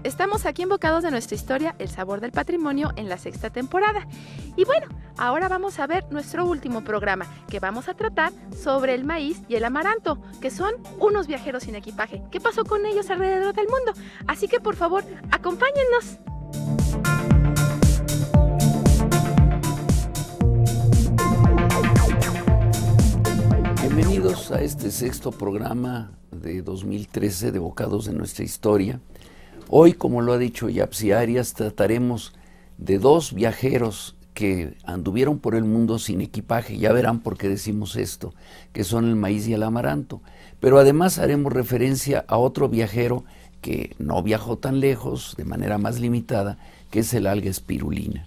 Estamos aquí invocados de nuestra historia, El Sabor del Patrimonio, en la 6ª temporada. Y bueno, ahora vamos a ver nuestro último programa, que vamos a tratar sobre el maíz y el amaranto, que son unos viajeros sin equipaje. ¿Qué pasó con ellos alrededor del mundo? Así que por favor, acompáñennos. Bienvenidos a este 6º programa de 2013 de Bocados de nuestra historia. Hoy, como lo ha dicho Yapsi Arias, trataremos de 2 viajeros que anduvieron por el mundo sin equipaje. Ya verán por qué decimos esto, que son el maíz y el amaranto. Pero además haremos referencia a otro viajero que no viajó tan lejos, de manera más limitada, que es el alga espirulina.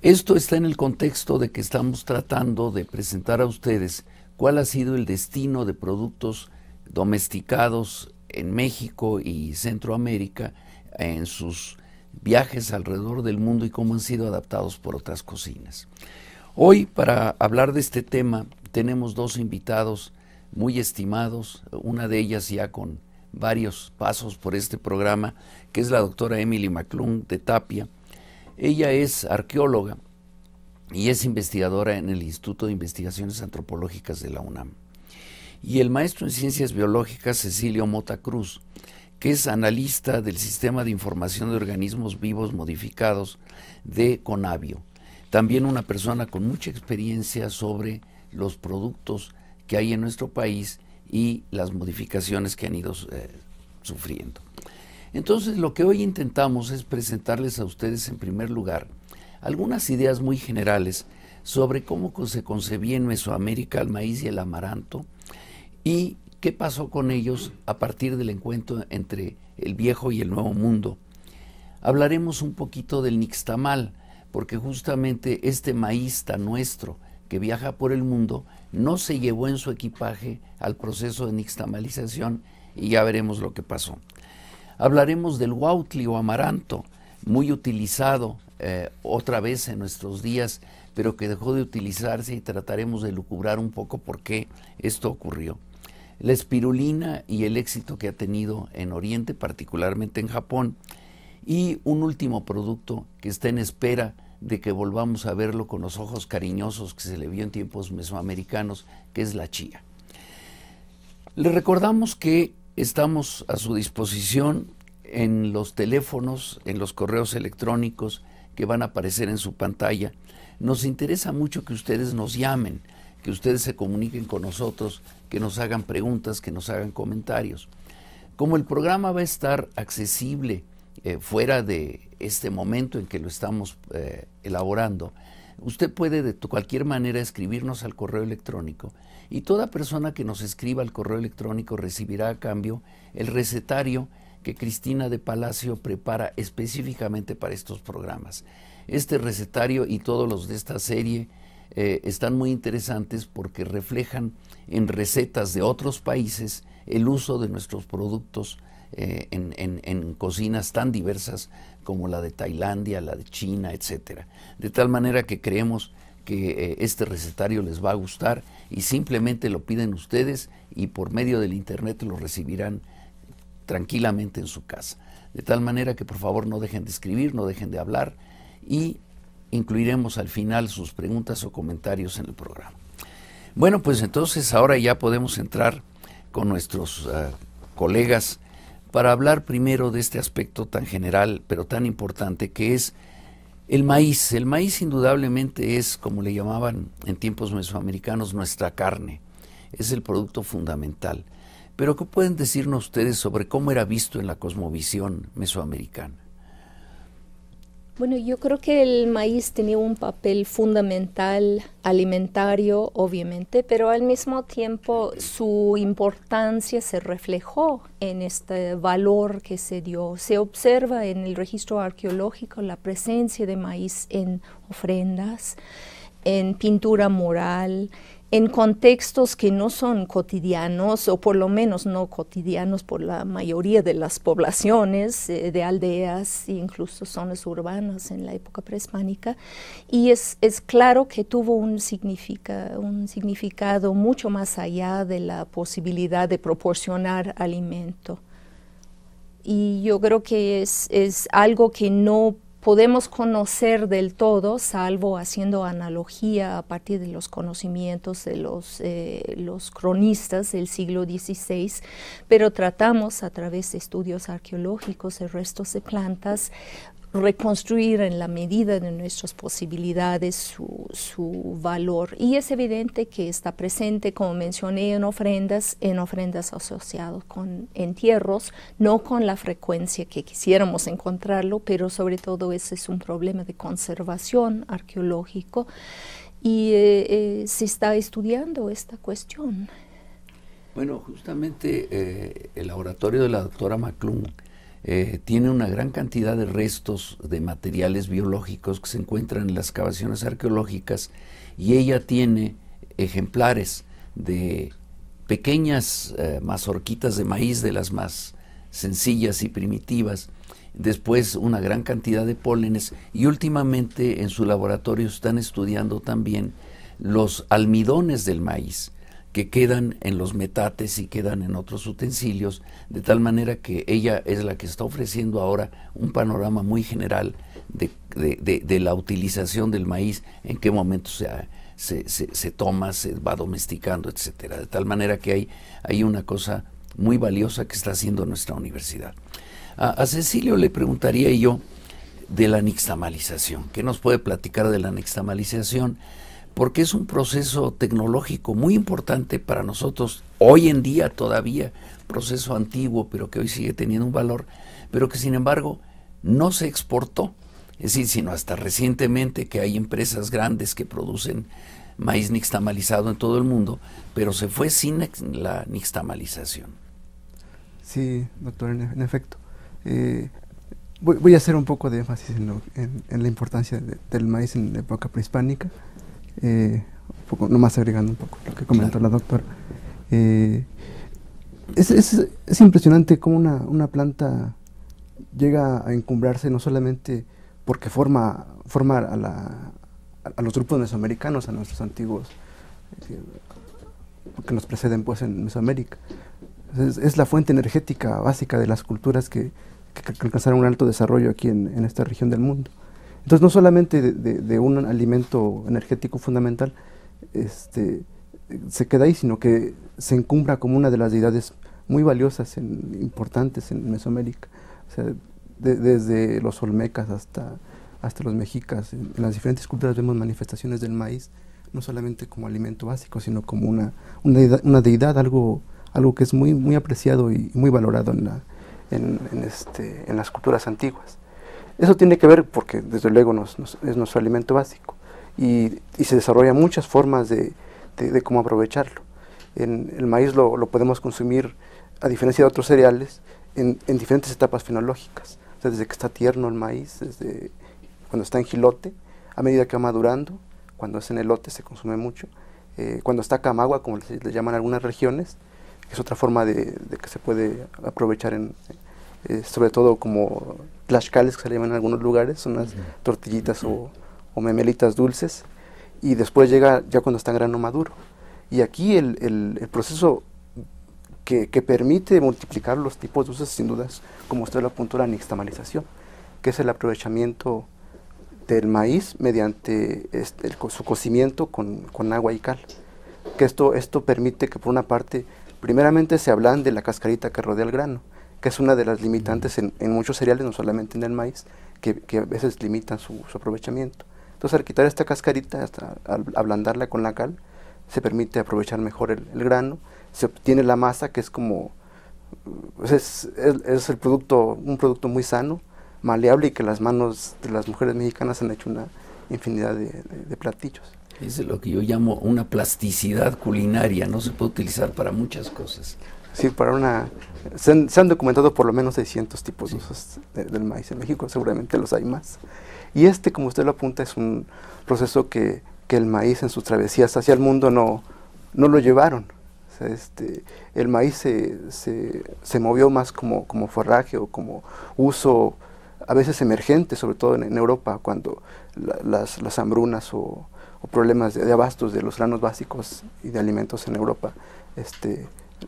Esto está en el contexto de que estamos tratando de presentar a ustedes cuál ha sido el destino de productos domesticados en México y Centroamérica en sus viajes alrededor del mundo y cómo han sido adaptados por otras cocinas. Hoy, para hablar de este tema, tenemos 2 invitados muy estimados, una de ellas ya con varios pasos por este programa, que es la doctora Emily McClung de Tapia. Ella es arqueóloga y es investigadora en el Instituto de Investigaciones Antropológicas de la UNAM. Y el maestro en Ciencias Biológicas, Cecilio Mota Cruz, que es analista del Sistema de Información de Organismos Vivos Modificados de Conavio. También una persona con mucha experiencia sobre los productos que hay en nuestro país y las modificaciones que han ido sufriendo. Entonces, lo que hoy intentamos es presentarles a ustedes, en primer lugar, algunas ideas muy generales sobre cómo se concebía en Mesoamérica el maíz y el amaranto y qué pasó con ellos a partir del encuentro entre el viejo y el nuevo mundo. Hablaremos un poquito del nixtamal, porque justamente este maíz tan nuestro que viaja por el mundo no se llevó en su equipaje al proceso de nixtamalización y ya veremos lo que pasó. Hablaremos del huautli o amaranto, muy utilizado otra vez en nuestros días, pero que dejó de utilizarse, y trataremos de lucubrar un poco por qué esto ocurrió. La espirulina y el éxito que ha tenido en Oriente, particularmente en Japón, y un último producto que está en espera de que volvamos a verlo con los ojos cariñosos que se le vio en tiempos mesoamericanos, que es la chía. Les recordamos que estamos a su disposición en los teléfonos, en los correos electrónicos que van a aparecer en su pantalla. Nos interesa mucho que ustedes nos llamen, que ustedes se comuniquen con nosotros, que nos hagan preguntas, que nos hagan comentarios. Como el programa va a estar accesible fuera de este momento en que lo estamos elaborando, usted puede de cualquier manera escribirnos al correo electrónico, y toda persona que nos escriba al correo electrónico recibirá a cambio el recetario que Cristina de Palacio prepara específicamente para estos programas. Este recetario y todos los de esta serie están muy interesantes porque reflejan en recetas de otros países el uso de nuestros productos en cocinas tan diversas como la de Tailandia, la de China, etcétera. De tal manera que creemos que este recetario les va a gustar, y simplemente lo piden ustedes y por medio del internet lo recibirán tranquilamente en su casa. De tal manera que por favor no dejen de escribir, no dejen de hablar, y incluiremos al final sus preguntas o comentarios en el programa. Bueno, pues entonces ahora ya podemos entrar con nuestros colegas para hablar primero de este aspecto tan general pero tan importante que es el maíz. El maíz indudablemente es, como le llamaban en tiempos mesoamericanos, nuestra carne. Es el producto fundamental. Pero ¿qué pueden decirnos ustedes sobre cómo era visto en la cosmovisión mesoamericana? Bueno, yo creo que el maíz tenía un papel fundamental alimentario, obviamente, pero al mismo tiempo su importancia se reflejó en este valor que se dio. Se observa en el registro arqueológico la presencia de maíz en ofrendas, en pintura mural, en contextos que no son cotidianos, o por lo menos no cotidianos por la mayoría de las poblaciones de aldeas e incluso zonas urbanas en la época prehispánica, y es claro que tuvo un significado mucho más allá de la posibilidad de proporcionar alimento. y yo creo que es algo que no podemos conocer del todo, salvo haciendo analogía a partir de los conocimientos de los cronistas del siglo XVI, pero tratamos a través de estudios arqueológicos de restos de plantas reconstruir en la medida de nuestras posibilidades su valor. Y es evidente que está presente, como mencioné, en ofrendas asociadas con entierros, no con la frecuencia que quisiéramos encontrarlo, pero sobre todo ese es un problema de conservación arqueológico y se está estudiando esta cuestión. Bueno, justamente el laboratorio de la doctora McClung tiene una gran cantidad de restos de materiales biológicos que se encuentran en las excavaciones arqueológicas, y ella tiene ejemplares de pequeñas mazorquitas de maíz, de las más sencillas y primitivas, después una gran cantidad de pólenes, y últimamente en su laboratorio están estudiando también los almidones del maíz, que quedan en los metates y quedan en otros utensilios, de tal manera que ella es la que está ofreciendo ahora un panorama muy general de la utilización del maíz, en qué momento se toma, se va domesticando, etcétera. De tal manera que hay una cosa muy valiosa que está haciendo nuestra universidad. A Cecilio le preguntaría yo de la nixtamalización. ¿Qué nos puede platicar de la nixtamalización? Porque es un proceso tecnológico muy importante para nosotros, hoy en día todavía, proceso antiguo, pero que hoy sigue teniendo un valor, pero que sin embargo no se exportó, es decir, sino hasta recientemente, que hay empresas grandes que producen maíz nixtamalizado en todo el mundo, pero se fue sin la nixtamalización. Sí, doctor, en efecto. Voy a hacer un poco de énfasis en la importancia del maíz en la época prehispánica. Un poco, nomás agregando un poco lo que comentó la doctora. Es impresionante cómo una planta llega a encumbrarse no solamente porque forma a los grupos mesoamericanos, a nuestros antiguos, que nos preceden pues en Mesoamérica. Es la fuente energética básica de las culturas que alcanzaron un alto desarrollo aquí en esta región del mundo. Entonces, no solamente de un alimento energético fundamental se queda ahí, sino que se encumbra como una de las deidades muy valiosas, importantes en Mesoamérica. O sea, desde los olmecas hasta los mexicas, en las diferentes culturas vemos manifestaciones del maíz, no solamente como alimento básico, sino como una deidad, algo que es muy, muy apreciado y muy valorado en las culturas antiguas. Eso tiene que ver porque desde luego es nuestro alimento básico y se desarrollan muchas formas de cómo aprovecharlo. El maíz lo podemos consumir, a diferencia de otros cereales, en diferentes etapas fenológicas. O sea, desde que está tierno el maíz, desde cuando está en jilote, a medida que va madurando, cuando es en elote se consume mucho, cuando está camagua, como le llaman algunas regiones, que es otra forma de que se puede aprovechar sobre todo como tlaxcales, que se le llaman en algunos lugares, son unas tortillitas o memelitas dulces, y después llega ya cuando está en grano maduro. Y aquí el proceso que permite multiplicar los tipos de usos, sin dudas, como usted lo apuntó, la nixtamalización, que es el aprovechamiento del maíz mediante su cocimiento con agua y cal. Que esto permite que, por una parte, primeramente se ablande la cascarita que rodea el grano, que es una de las limitantes en muchos cereales, no solamente en el maíz, que a veces limitan su aprovechamiento. Entonces, al quitar esta cascarita, al ablandarla con la cal, se permite aprovechar mejor el grano, se obtiene la masa, que es como, es un producto muy sano, maleable, y que las manos de las mujeres mexicanas han hecho una infinidad de platillos. Es lo que yo llamo una plasticidad culinaria, no se puede utilizar para muchas cosas. Sí, se han documentado por lo menos 600 tipos de usos del maíz en México, seguramente los hay más. Y como usted lo apunta, es un proceso que el maíz en sus travesías hacia el mundo no lo llevaron. O sea, el maíz se movió más como forraje o como uso a veces emergente, sobre todo en Europa, cuando las hambrunas o problemas de abastos de los granos básicos y de alimentos en Europa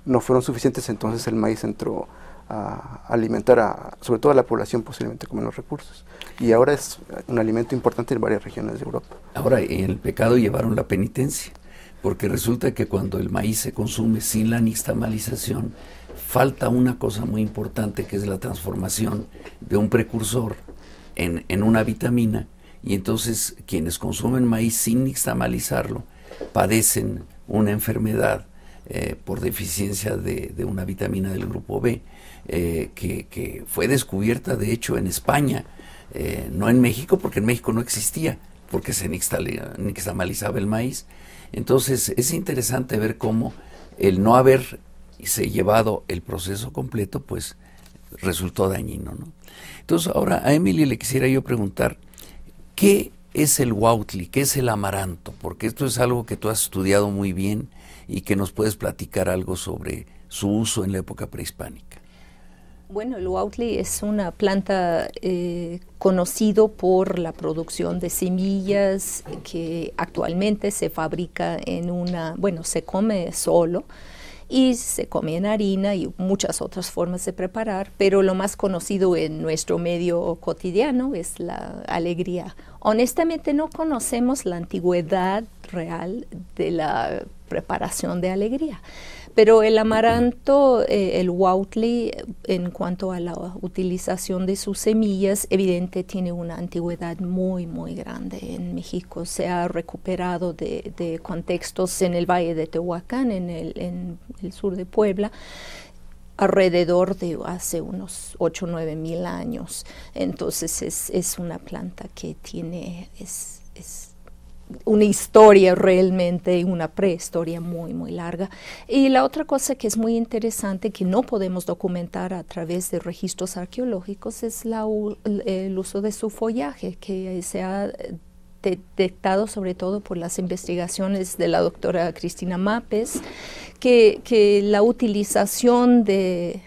no fueron suficientes. Entonces el maíz entró alimentar sobre todo a la población posiblemente con menos recursos. Y ahora es un alimento importante en varias regiones de Europa. Ahora, en el pecado llevaron la penitencia, porque resulta que cuando el maíz se consume sin la nixtamalización, falta una cosa muy importante, que es la transformación de un precursor en una vitamina, y entonces quienes consumen maíz sin nixtamalizarlo padecen una enfermedad por deficiencia de una vitamina del grupo B, que fue descubierta de hecho en España, no en México, porque en México no existía, porque se nixtamalizaba el maíz. Entonces es interesante ver cómo el no haberse llevado el proceso completo, pues resultó dañino, ¿no? Entonces ahora a Emily le quisiera yo preguntar, ¿qué es el huautli? ¿Qué es el amaranto? Porque esto es algo que tú has estudiado muy bien y que nos puedes platicar algo sobre su uso en la época prehispánica. Bueno, el huautli es una planta conocido por la producción de semillas que actualmente se fabrica se come solo y se come en harina y muchas otras formas de preparar, pero lo más conocido en nuestro medio cotidiano es la alegría. Honestamente no conocemos la antigüedad real de la preparación de alegría, pero el amaranto, el huautli, en cuanto a la utilización de sus semillas, evidente tiene una antigüedad muy, muy grande en México. Se ha recuperado de contextos en el Valle de Tehuacán, en el sur de Puebla, alrededor de hace unos 8 o 9 mil años. Entonces es una planta que tiene una historia realmente, una prehistoria muy, muy larga. Y la otra cosa que es muy interesante, que no podemos documentar a través de registros arqueológicos, es el uso de su follaje, que se ha detectado sobre todo por las investigaciones de la doctora Cristina Mapes, que la utilización del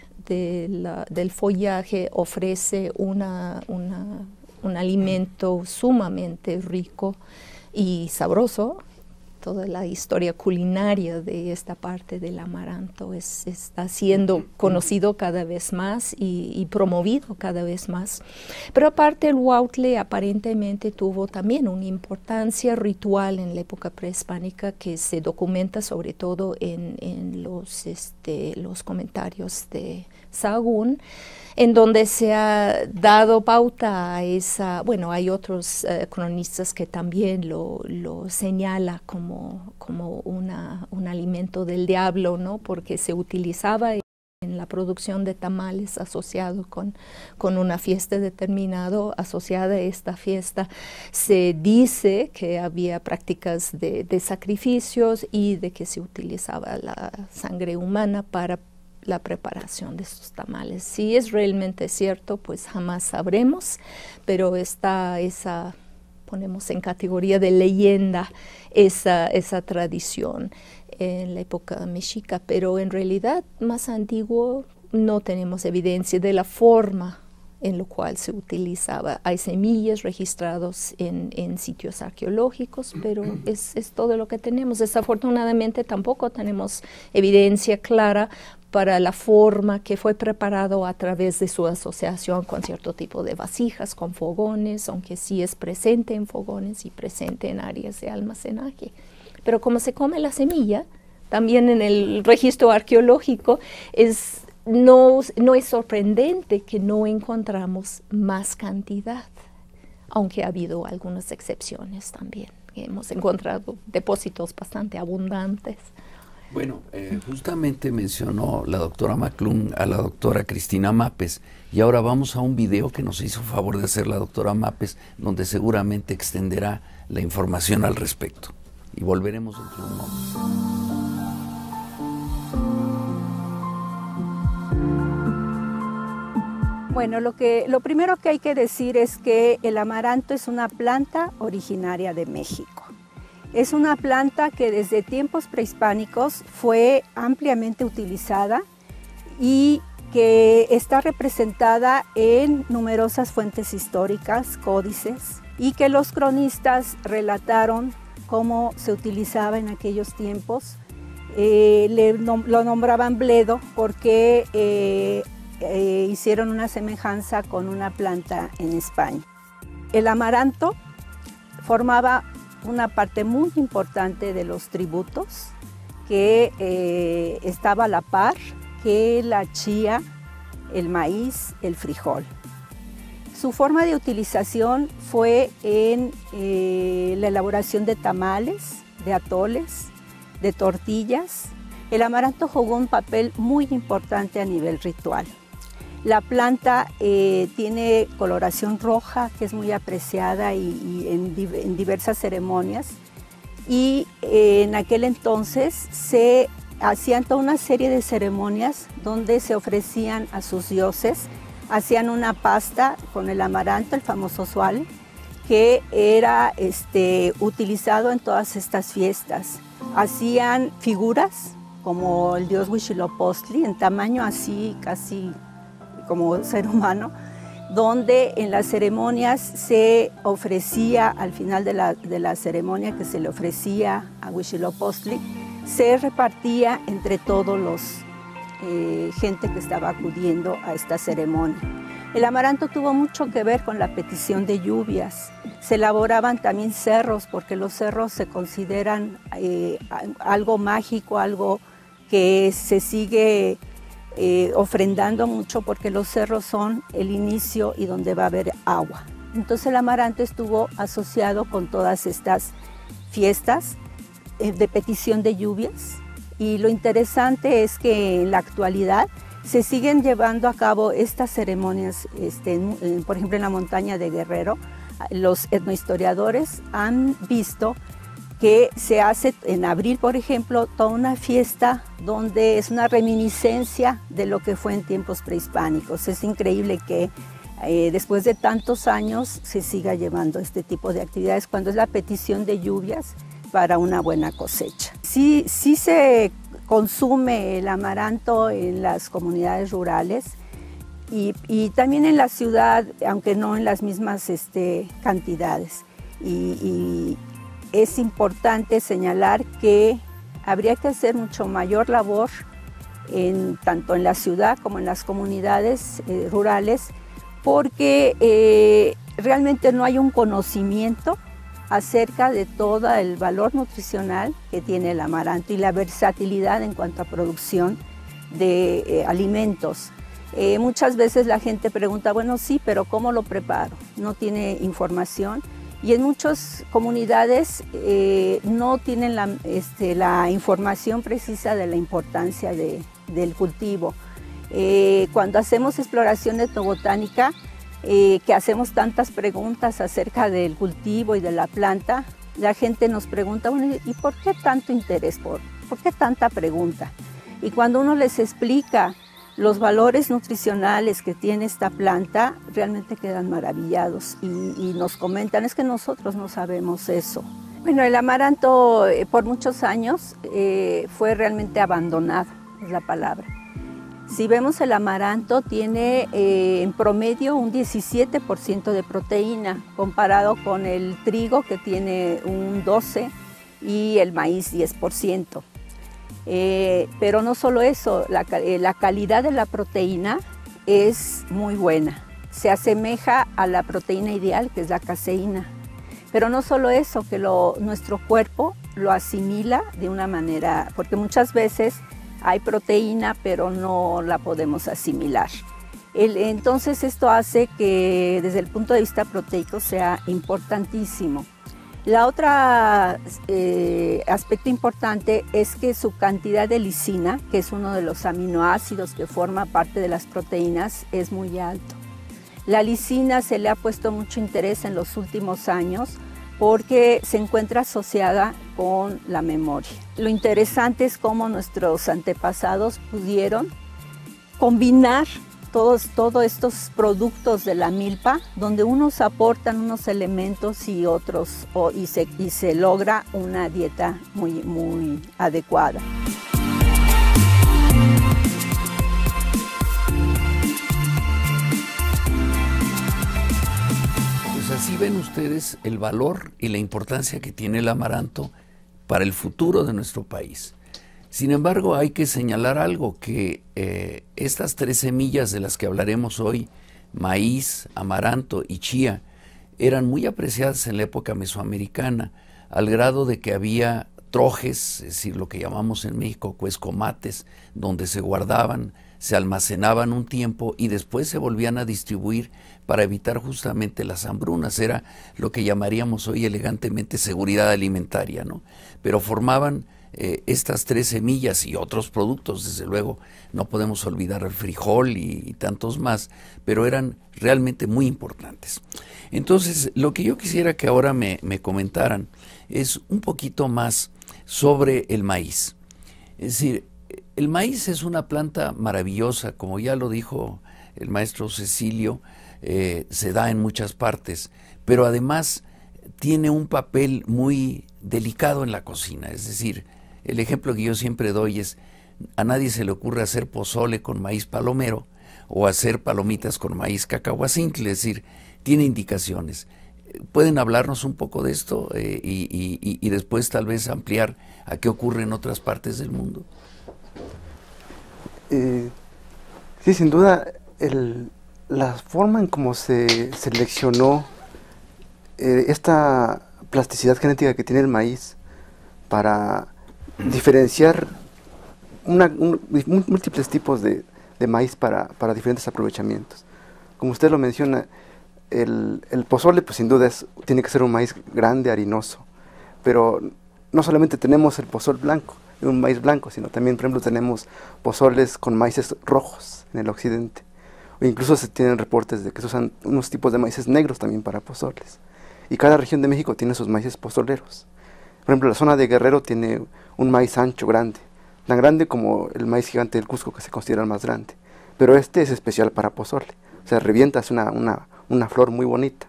follaje ofrece un alimento sumamente rico y sabroso. Toda la historia culinaria de esta parte del amaranto está siendo conocido cada vez más y promovido cada vez más. Pero aparte el huautli aparentemente tuvo también una importancia ritual en la época prehispánica que se documenta sobre todo en los comentarios de Sahagún, en donde se ha dado pauta a esa, bueno, hay otros cronistas que también lo señala como un alimento del diablo, ¿no? Porque se utilizaba en la producción de tamales asociado con una fiesta determinada. Asociada a esta fiesta se dice que había prácticas de sacrificios y de que se utilizaba la sangre humana para la preparación de estos tamales. Si es realmente cierto, pues jamás sabremos, pero ponemos en categoría de leyenda esa tradición en la época mexica, pero en realidad más antiguo no tenemos evidencia de la forma en lo cual se utilizaba. Hay semillas registradas en sitios arqueológicos, pero es todo lo que tenemos. Desafortunadamente tampoco tenemos evidencia clara para la forma que fue preparado a través de su asociación con cierto tipo de vasijas, con fogones, aunque sí es presente en fogones y presente en áreas de almacenaje. Pero como se come la semilla, también en el registro arqueológico no es sorprendente que no encontramos más cantidad, aunque ha habido algunas excepciones también. Hemos encontrado depósitos bastante abundantes. Bueno, justamente mencionó la doctora McClung a la doctora Cristina Mapes, y ahora vamos a un video que nos hizo favor de hacer la doctora Mapes, donde seguramente extenderá la información al respecto. Y volveremos dentro de un momento. Bueno, lo primero que hay que decir es que el amaranto es una planta originaria de México. Es una planta que desde tiempos prehispánicos fue ampliamente utilizada y que está representada en numerosas fuentes históricas, códices, y que los cronistas relataron cómo se utilizaba en aquellos tiempos. Lo nombraban bledo porque hicieron una semejanza con una planta en España. El amaranto formaba una parte muy importante de los tributos que estaba a la par que la chía, el maíz, el frijol. Su forma de utilización fue en la elaboración de tamales, de atoles, de tortillas. El amaranto jugó un papel muy importante a nivel ritual. La planta tiene coloración roja, que es muy apreciada en diversas ceremonias. Y en aquel entonces se hacían toda una serie de ceremonias donde se ofrecían a sus dioses, hacían una pasta con el amaranto, el famoso sual, que era utilizado en todas estas fiestas. Hacían figuras como el dios Huitzilopochtli, en tamaño así, casi como ser humano, donde en las ceremonias se ofrecía, al final de la ceremonia que se le ofrecía a Huitzilopochtli, se repartía entre todos los gente que estaba acudiendo a esta ceremonia. El amaranto tuvo mucho que ver con la petición de lluvias. Se elaboraban también cerros, porque los cerros se consideran algo mágico, algo que se sigue ofrendando mucho, porque los cerros son el inicio y donde va a haber agua. Entonces el amaranto estuvo asociado con todas estas fiestas de petición de lluvias, y lo interesante es que en la actualidad se siguen llevando a cabo estas ceremonias, por ejemplo en la montaña de Guerrero. Los etnohistoriadores han visto que se hace en abril, por ejemplo, toda una fiesta donde es una reminiscencia de lo que fue en tiempos prehispánicos. Es increíble que después de tantos años se siga llevando este tipo de actividades cuando es la petición de lluvias para una buena cosecha. Sí se consume el amaranto en las comunidades rurales y también en la ciudad, aunque no en las mismas cantidades. Y es importante señalar que habría que hacer mucho mayor labor tanto en la ciudad como en las comunidades rurales, porque realmente no hay un conocimiento acerca de todo el valor nutricional que tiene el amaranto y la versatilidad en cuanto a producción de alimentos. Muchas veces la gente pregunta, bueno, sí, pero ¿cómo lo preparo? No tiene información. Y en muchas comunidades no tienen la información precisa de la importancia del cultivo. Cuando hacemos exploración etnobotánica, que hacemos tantas preguntas acerca del cultivo y de la planta, la gente nos pregunta, bueno, ¿y por qué tanto interés? ¿Por qué tanta pregunta? Y cuando uno les explica los valores nutricionales que tiene esta planta, realmente quedan maravillados y nos comentan, es que nosotros no sabemos eso. Bueno, el amaranto por muchos años fue realmente abandonado, es la palabra. Si vemos el amaranto, tiene en promedio un 17% de proteína, comparado con el trigo que tiene un 12% y el maíz 10%. Pero no solo eso, la calidad de la proteína es muy buena. Se asemeja a la proteína ideal, que es la caseína. Pero no solo eso, que nuestro cuerpo lo asimila de una manera, porque muchas veces hay proteína, pero no la podemos asimilar. Entonces esto hace que desde el punto de vista proteico sea importantísimo. La otra aspecto importante es que su cantidad de lisina, que es uno de los aminoácidos que forma parte de las proteínas, es muy alto. La lisina se le ha puesto mucho interés en los últimos años porque se encuentra asociada con la memoria. Lo interesante es cómo nuestros antepasados pudieron combinar todos estos productos de la milpa, donde unos aportan unos elementos y otros, y se logra una dieta muy, muy adecuada. Pues así ven ustedes el valor y la importancia que tiene el amaranto para el futuro de nuestro país. Sin embargo, hay que señalar algo, que estas 3 semillas de las que hablaremos hoy, maíz, amaranto y chía, eran muy apreciadas en la época mesoamericana, al grado de que había trojes, es decir, lo que llamamos en México cuescomates, donde se guardaban, se almacenaban un tiempo y después se volvían a distribuir para evitar justamente las hambrunas. Era lo que llamaríamos hoy elegantemente seguridad alimentaria, ¿no? Pero formaban estas 3 semillas y otros productos, desde luego, no podemos olvidar el frijol y tantos más, pero eran realmente muy importantes. Entonces, lo que yo quisiera que ahora me comentaran es un poquito más sobre el maíz. Es decir, el maíz es una planta maravillosa, como ya lo dijo el maestro Cecilio, se da en muchas partes, pero además tiene un papel muy delicado en la cocina. Es decir, el ejemplo que yo siempre doy es, a nadie se le ocurre hacer pozole con maíz palomero o hacer palomitas con maíz cacahuacintle, es decir, tiene indicaciones. ¿Pueden hablarnos un poco de esto y después tal vez ampliar a qué ocurre en otras partes del mundo? Sí, sin duda, la forma en cómo se seleccionó esta plasticidad genética que tiene el maíz para diferenciar múltiples tipos de maíz para diferentes aprovechamientos. Como usted lo menciona, el pozole, pues sin duda tiene que ser un maíz grande, harinoso, pero no solamente tenemos el pozol blanco, un maíz blanco, sino también, por ejemplo, tenemos pozoles con maíces rojos en el occidente, o incluso se tienen reportes de que se usan unos tipos de maíces negros también para pozoles, y cada región de México tiene sus maíces pozoleros. Por ejemplo, la zona de Guerrero tiene un maíz ancho grande, tan grande como el maíz gigante del Cusco, que se considera el más grande, pero este es especial para pozole, o sea, revienta, es una flor muy bonita.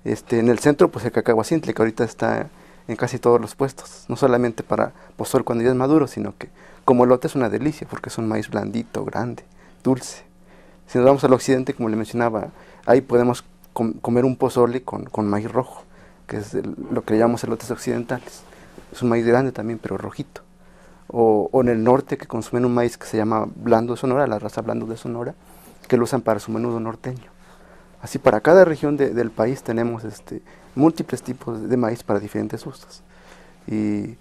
En el centro, pues el cacahuacintle, que ahorita está en casi todos los puestos, no solamente para pozol cuando ya es maduro, sino que como elote es una delicia, porque es un maíz blandito, grande, dulce. Si nos vamos al occidente, como le mencionaba, ahí podemos comer un pozole con maíz rojo, que es lo que le llamamos elotes occidentales. Es un maíz grande también, pero rojito. O en el norte, que consumen un maíz que se llama blando de Sonora, la raza blando de Sonora, que lo usan para su menudo norteño. Así, para cada región del país tenemos múltiples tipos de maíz para diferentes usos. Y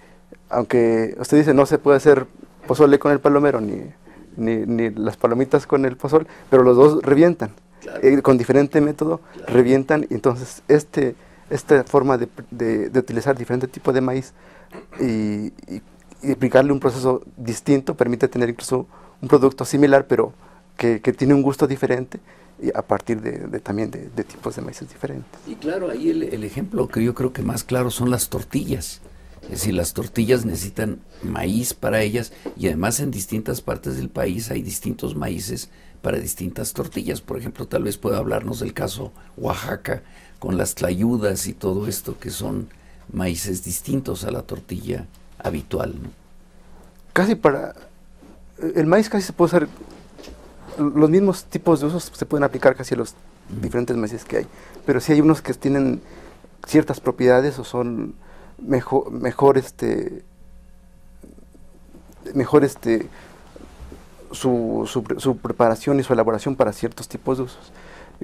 aunque usted dice no se puede hacer pozole con el palomero ni las palomitas con el pozol, pero los dos revientan. Claro. Con diferente método, claro, revientan. Y entonces esta forma de utilizar diferentes tipos de maíz y aplicarle un proceso distinto permite tener incluso un producto similar, pero que tiene un gusto diferente, y a partir también de tipos de maíces diferentes. Y claro, ahí el ejemplo que yo creo que más claro son las tortillas. Es decir, las tortillas necesitan maíz para ellas, y además en distintas partes del país hay distintos maíces para distintas tortillas. Por ejemplo, tal vez pueda hablarnos del caso Oaxaca, con las tlayudas y todo esto, que son maíces distintos a la tortilla habitual, ¿no? El maíz casi se puede usar, los mismos tipos de usos se pueden aplicar casi a los diferentes maíces que hay, pero sí hay unos que tienen ciertas propiedades o son mejor su preparación y su elaboración para ciertos tipos de usos.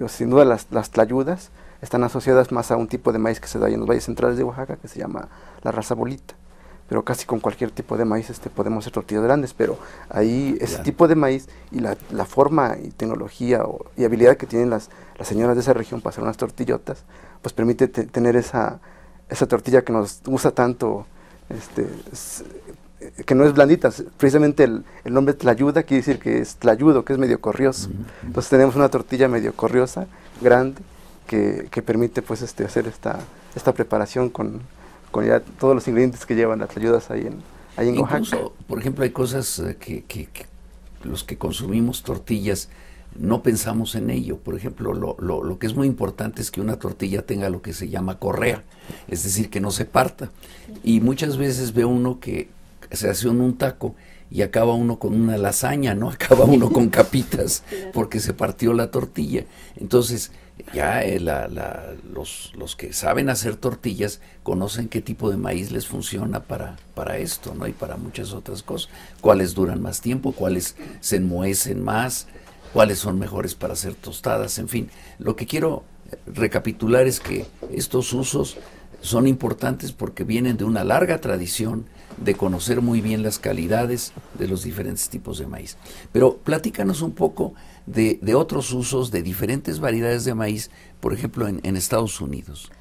Sin duda las tlayudas están asociadas más a un tipo de maíz que se da en los valles centrales de Oaxaca, que se llama la raza bolita, pero casi con cualquier tipo de maíz podemos hacer tortillas grandes, pero ahí ese tipo de maíz y la forma y tecnología y habilidad que tienen las señoras de esa región para hacer unas tortillotas, pues permite tener esa tortilla que nos gusta tanto, que no es blandita. Precisamente el nombre tlayuda quiere decir que es tlayudo, que es medio corrioso. Entonces tenemos una tortilla medio corriosa, grande, que permite pues hacer esta preparación con ya todos los ingredientes que llevan las tlayudas ahí en Oaxaca. Incluso, por ejemplo, hay cosas que los que consumimos tortillas no pensamos en ello. Por ejemplo, lo que es muy importante es que una tortilla tenga lo que se llama correa, es decir, que no se parta. Y muchas veces ve uno que se hace un taco y acaba uno con una lasaña, ¿no? Acaba uno con capitas porque se partió la tortilla. Entonces, ya los que saben hacer tortillas conocen qué tipo de maíz les funciona para esto, ¿no? Y para muchas otras cosas. Cuáles duran más tiempo, cuáles se enmohecen más, cuáles son mejores para hacer tostadas, en fin. Lo que quiero recapitular es que estos usos son importantes porque vienen de una larga tradición de conocer muy bien las calidades de los diferentes tipos de maíz. Pero platícanos un poco de otros usos de diferentes variedades de maíz, por ejemplo, en Estados Unidos.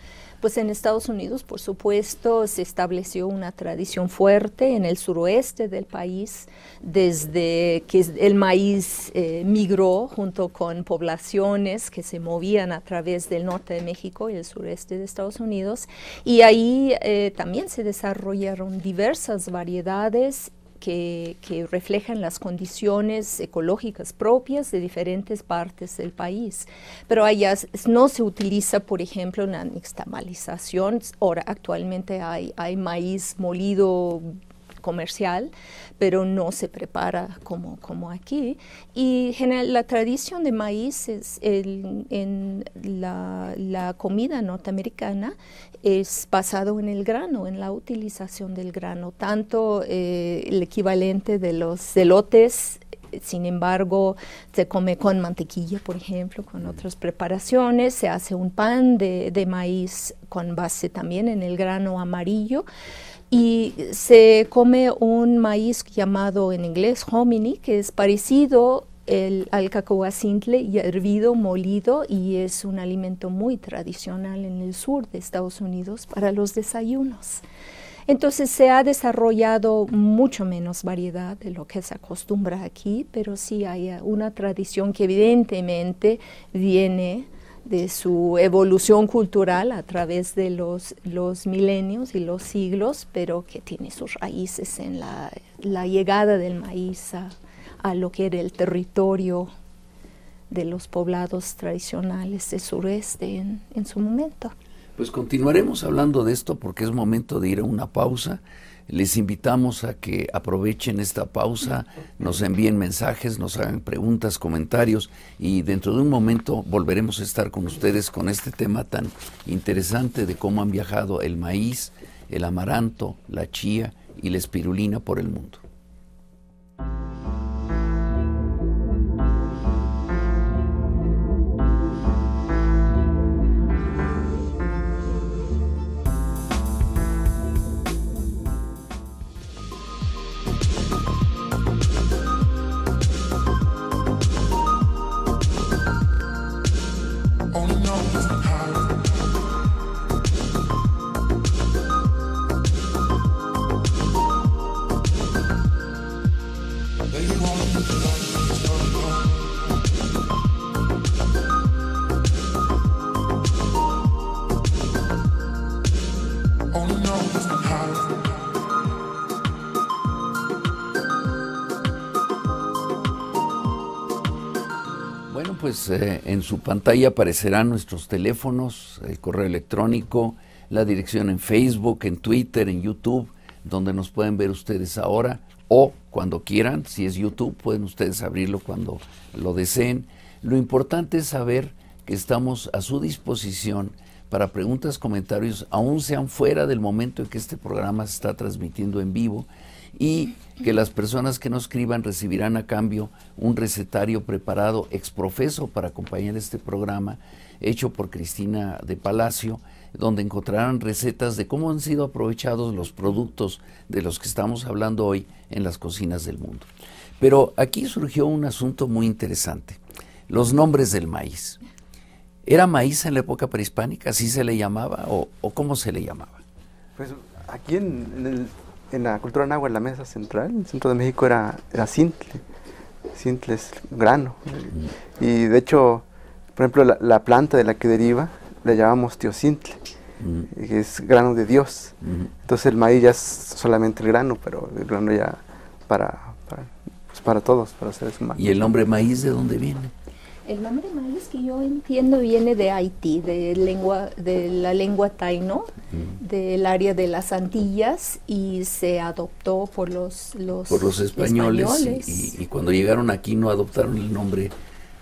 Pues en Estados Unidos, por supuesto, se estableció una tradición fuerte en el suroeste del país, desde que el maíz migró junto con poblaciones que se movían a través del norte de México y el sureste de Estados Unidos, y ahí también se desarrollaron diversas variedades que reflejan las condiciones ecológicas propias de diferentes partes del país. Pero allá no se utiliza, por ejemplo, la nixtamalización. Ahora actualmente hay maíz molido comercial, pero no se prepara como aquí. Y la tradición de maíz en la comida norteamericana es basado en el grano, en la utilización del grano, tanto el equivalente de los elotes. Sin embargo, se come con mantequilla, por ejemplo, con otras preparaciones. Se hace un pan de maíz con base también en el grano amarillo. Y se come un maíz llamado en inglés hominy, que es parecido al cacahuacintle y hervido, molido, y es un alimento muy tradicional en el sur de Estados Unidos para los desayunos. Entonces se ha desarrollado mucho menos variedad de lo que se acostumbra aquí, pero sí hay una tradición que evidentemente viene de su evolución cultural a través de los milenios y los siglos, pero que tiene sus raíces en la llegada del maíz a lo que era el territorio de los poblados tradicionales del sureste en su momento. Pues continuaremos hablando de esto porque es momento de ir a una pausa. Les invitamos a que aprovechen esta pausa, nos envíen mensajes, nos hagan preguntas, comentarios, y dentro de un momento volveremos a estar con ustedes con este tema tan interesante de cómo han viajado el maíz, el amaranto, la chía y la espirulina por el mundo. Pues en su pantalla aparecerán nuestros teléfonos, el correo electrónico, la dirección en Facebook, en Twitter, en YouTube, donde nos pueden ver ustedes ahora o cuando quieran. Si es YouTube, pueden ustedes abrirlo cuando lo deseen. Lo importante es saber que estamos a su disposición para preguntas, comentarios, aún sean fuera del momento en que este programa se está transmitiendo en vivo, y que las personas que nos escriban recibirán a cambio un recetario preparado ex profeso para acompañar este programa, hecho por Cristina de Palacio, donde encontrarán recetas de cómo han sido aprovechados los productos de los que estamos hablando hoy en las cocinas del mundo. Pero aquí surgió un asunto muy interesante, los nombres del maíz. ¿Era maíz en la época prehispánica? ¿Así se le llamaba o cómo se le llamaba? Pues aquí en la cultura náhuatl, en la mesa central, en el centro de México, era cintle. Cintle es grano. Y de hecho, por ejemplo, la planta de la que deriva la llamamos teocintle, que es grano de Dios. Entonces el maíz ya es solamente el grano, pero el grano ya para todos, para seres humanos. ¿Y el nombre maíz de dónde viene? El nombre maíz que yo entiendo viene de Haití, de la lengua taíno, del área de las Antillas, y se adoptó por los españoles. Y cuando llegaron aquí no adoptaron el nombre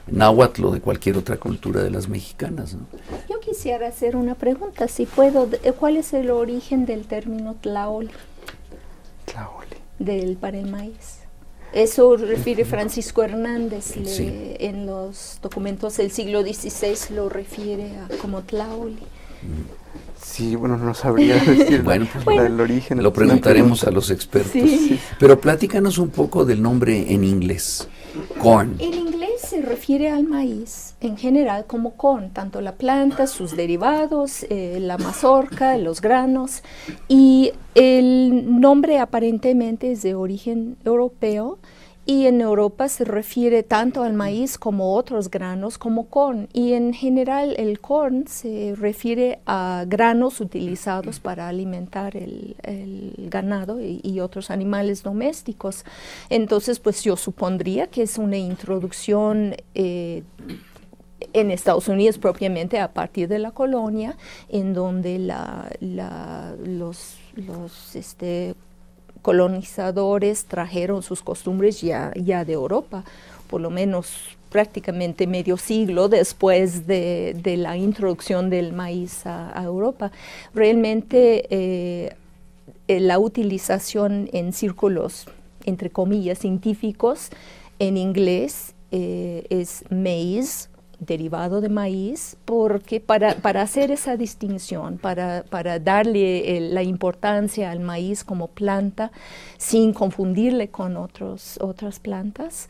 náhuatl o de cualquier otra cultura de las mexicanas, ¿no? Yo quisiera hacer una pregunta, si puedo. ¿Cuál es el origen del término tlaoli? Tlaoli. Para el maíz. Eso refiere Francisco Hernández, en los documentos del siglo XVI lo refiere como tlaoli. Sí, bueno, no sabría decir el origen. Lo preguntaremos a los expertos. Sí. Pero platícanos un poco del nombre en inglés, corn. En inglés se refiere al maíz en general como corn, tanto la planta, sus derivados, la mazorca, los granos, y el nombre aparentemente es de origen europeo, y en Europa se refiere tanto al maíz como otros granos como corn, y en general el corn se refiere a granos utilizados para alimentar el ganado y otros animales domésticos. Entonces, pues yo supondría que es una introducción en Estados Unidos propiamente a partir de la colonia, en donde los colonizadores trajeron sus costumbres ya de Europa, por lo menos prácticamente medio siglo después de la introducción del maíz a Europa. Realmente la utilización en círculos, entre comillas, científicos, en inglés es maize, derivado de maíz, porque para hacer esa distinción, para darle la importancia al maíz como planta sin confundirle con otras plantas,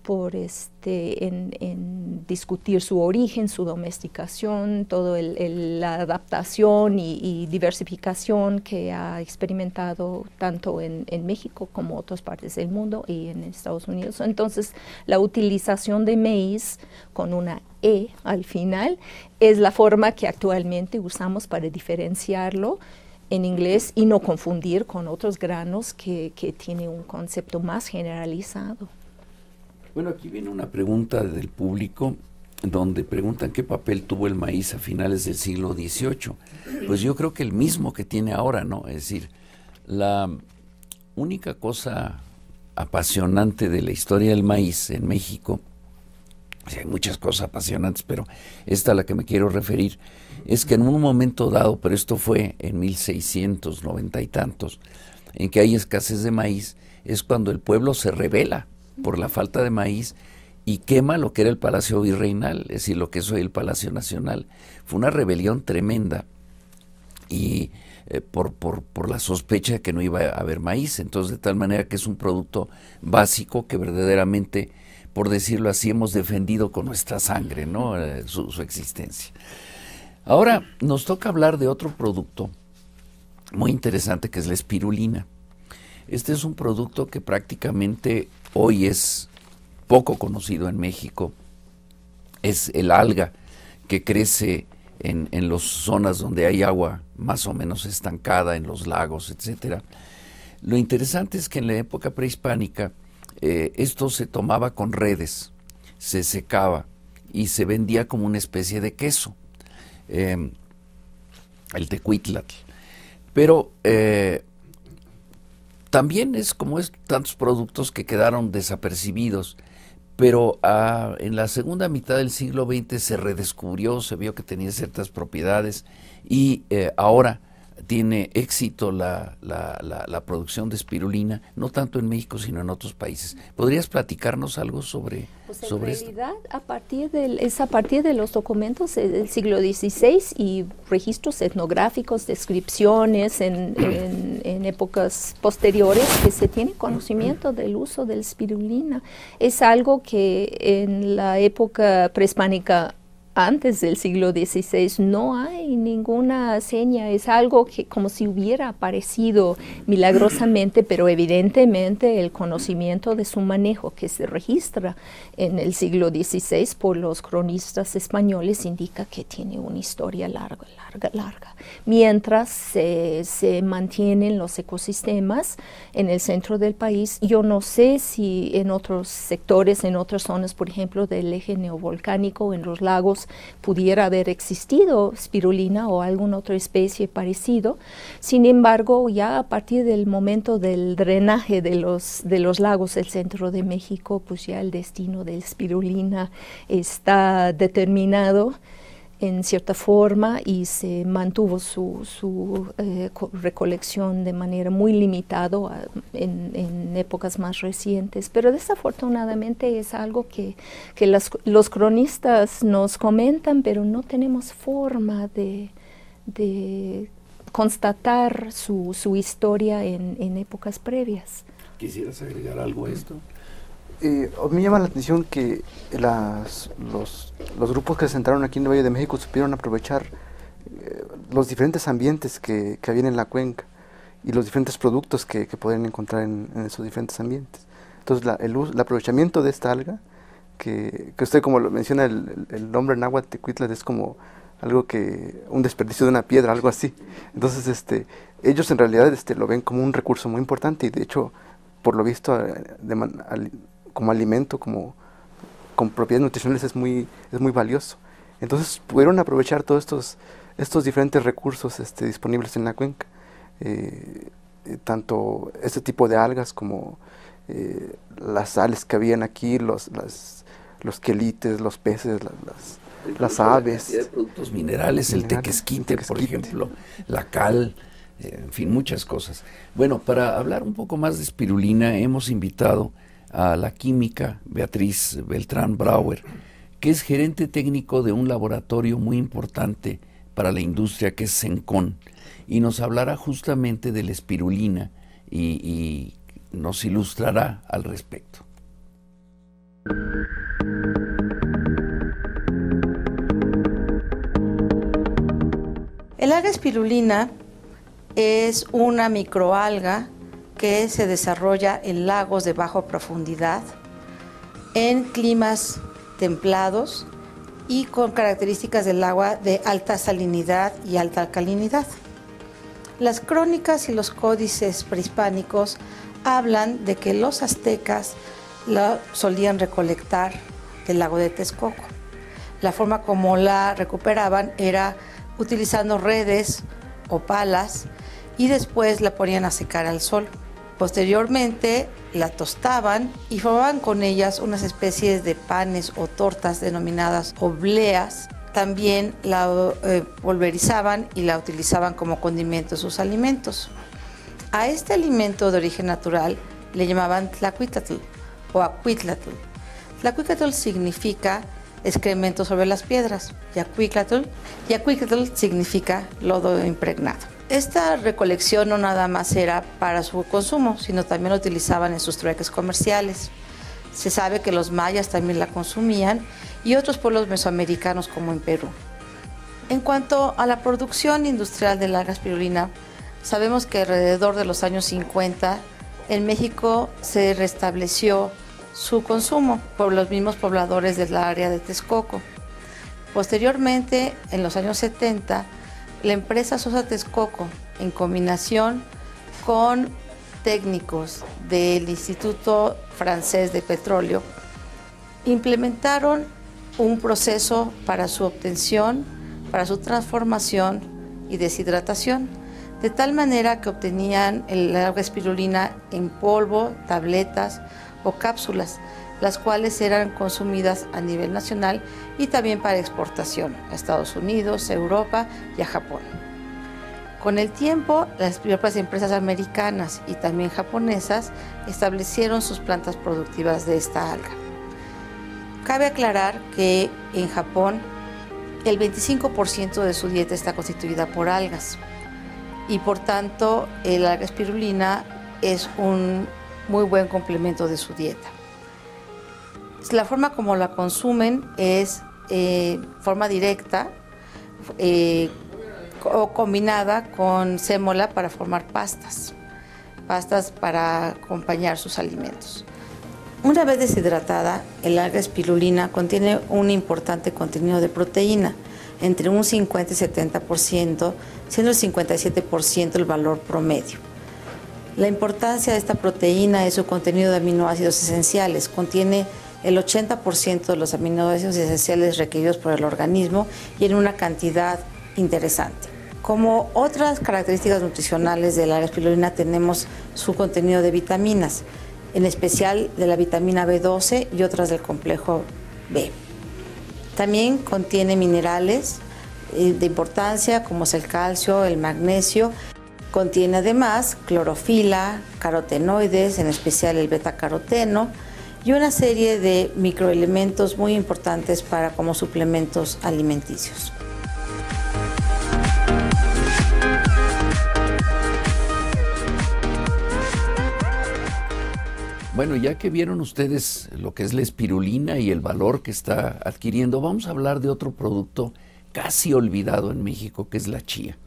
en discutir su origen, su domesticación, toda la adaptación y diversificación que ha experimentado tanto en México como otras partes del mundo y en Estados Unidos. Entonces, la utilización de maíz con una E al final es la forma que actualmente usamos para diferenciarlo en inglés y no confundir con otros granos que tiene un concepto más generalizado. Bueno, aquí viene una pregunta del público donde preguntan qué papel tuvo el maíz a finales del siglo XVIII. Pues yo creo que el mismo que tiene ahora, ¿no? Es decir, la única cosa apasionante de la historia del maíz en México, o sea, hay muchas cosas apasionantes, pero esta a la que me quiero referir, es que en un momento dado, pero esto fue en 1690 y tantos, en que hay escasez de maíz, es cuando el pueblo se rebela por la falta de maíz y quema lo que era el Palacio Virreinal, es decir, lo que es hoy el Palacio Nacional. Fue una rebelión tremenda y por la sospecha de que no iba a haber maíz, entonces de tal manera que es un producto básico que verdaderamente, por decirlo así, hemos defendido con nuestra sangre, ¿no? Su existencia. Ahora nos toca hablar de otro producto muy interesante que es la espirulina. Este es un producto que prácticamente hoy es poco conocido en México. Es el alga que crece en las zonas donde hay agua más o menos estancada, en los lagos, etcétera. Lo interesante es que en la época prehispánica esto se tomaba con redes, se secaba y se vendía como una especie de queso, el tecuitlatl. Pero también es como tantos productos que quedaron desapercibidos, pero en la segunda mitad del siglo XX se redescubrió, se vio que tenía ciertas propiedades y ahora tiene éxito la producción de espirulina, no tanto en México sino en otros países. ¿Podrías platicarnos algo sobre esto? En realidad, es a partir de los documentos del siglo XVI y registros etnográficos, descripciones en épocas posteriores que se tiene conocimiento del uso de la espirulina. Es algo que en la época prehispánica antes del siglo XVI no hay ninguna seña, es algo que como si hubiera aparecido milagrosamente, pero evidentemente el conocimiento de su manejo que se registra en el siglo XVI por los cronistas españoles indica que tiene una historia larga. Mientras se mantienen los ecosistemas en el centro del país, yo no sé si en otros sectores, en otras zonas, por ejemplo, del eje neovolcánico, en los lagos, pudiera haber existido spirulina o alguna otra especie parecido. Sin embargo, ya a partir del momento del drenaje de los lagos del centro de México, pues ya el destino de spirulina está determinado en cierta forma y se mantuvo su recolección de manera muy limitada en épocas más recientes, pero desafortunadamente es algo que los cronistas nos comentan, pero no tenemos forma de constatar su historia en épocas previas. ¿Quisieras agregar algo a esto? Me llama la atención que los grupos que se centraron aquí en el Valle de México supieron aprovechar los diferentes ambientes que había en la cuenca y los diferentes productos que podían encontrar en esos diferentes ambientes. Entonces el aprovechamiento de esta alga, que usted como lo menciona, el nombre náhuatl tecuitla es como algo un desperdicio de una piedra, algo así. Entonces ellos en realidad lo ven como un recurso muy importante y de hecho, por lo visto, como alimento, con propiedades nutricionales es muy valioso. Entonces pudieron aprovechar todos estos diferentes recursos disponibles en la cuenca, tanto este tipo de algas como las sales que habían aquí, los quelites, los peces, las aves. De productos minerales, el tequesquite, por ejemplo, la cal, en fin, muchas cosas. Bueno, para hablar un poco más de spirulina, hemos invitado a la química Beatriz Beltrán Brauer, que es gerente técnico de un laboratorio muy importante para la industria que es Cencon, y nos hablará justamente de la espirulina y nos ilustrará al respecto. El alga espirulina es una microalga que se desarrolla en lagos de baja profundidad, en climas templados y con características del agua de alta salinidad y alta alcalinidad. Las crónicas y los códices prehispánicos hablan de que los aztecas la solían recolectar del lago de Texcoco. La forma como la recuperaban era utilizando redes o palas y después la ponían a secar al sol. Posteriormente la tostaban y formaban con ellas unas especies de panes o tortas denominadas obleas. También la pulverizaban y la utilizaban como condimento en sus alimentos. A este alimento de origen natural le llamaban tlacuitlatl o acuitlatl. Tlacuitlatl significa excremento sobre las piedras y acuitlatl significa lodo impregnado. Esta recolección no nada más era para su consumo, sino también lo utilizaban en sus trueques comerciales. Se sabe que los mayas también la consumían y otros pueblos mesoamericanos como en Perú. En cuanto a la producción industrial de la alga espirulina, sabemos que alrededor de los años 50 en México se restableció su consumo por los mismos pobladores del área de Texcoco. Posteriormente, en los años 70, la empresa Sosa Texcoco, en combinación con técnicos del Instituto Francés de Petróleo, implementaron un proceso para su obtención, para su transformación y deshidratación, de tal manera que obtenían el alga espirulina en polvo, tabletas o cápsulas, las cuales eran consumidas a nivel nacional y también para exportación a Estados Unidos, Europa y a Japón. Con el tiempo, las propias empresas americanas y también japonesas establecieron sus plantas productivas de esta alga. Cabe aclarar que en Japón el 25% de su dieta está constituida por algas y por tanto el alga espirulina es un muy buen complemento de su dieta. La forma como la consumen es forma directa o combinada con sémola para formar pastas para acompañar sus alimentos. Una vez deshidratada, el alga espirulina contiene un importante contenido de proteína, entre un 50 y 70%, siendo el 57% el valor promedio. La importancia de esta proteína es su contenido de aminoácidos esenciales. Contiene el 80% de los aminoácidos esenciales requeridos por el organismo y en una cantidad interesante. Como otras características nutricionales de la alga espirulina tenemos su contenido de vitaminas, en especial de la vitamina B12 y otras del complejo B. También contiene minerales de importancia como es el calcio, el magnesio. Contiene además clorofila, carotenoides, en especial el betacaroteno, y una serie de microelementos muy importantes como suplementos alimenticios. Bueno, ya que vieron ustedes lo que es la espirulina y el valor que está adquiriendo, vamos a hablar de otro producto casi olvidado en México, que es la chía.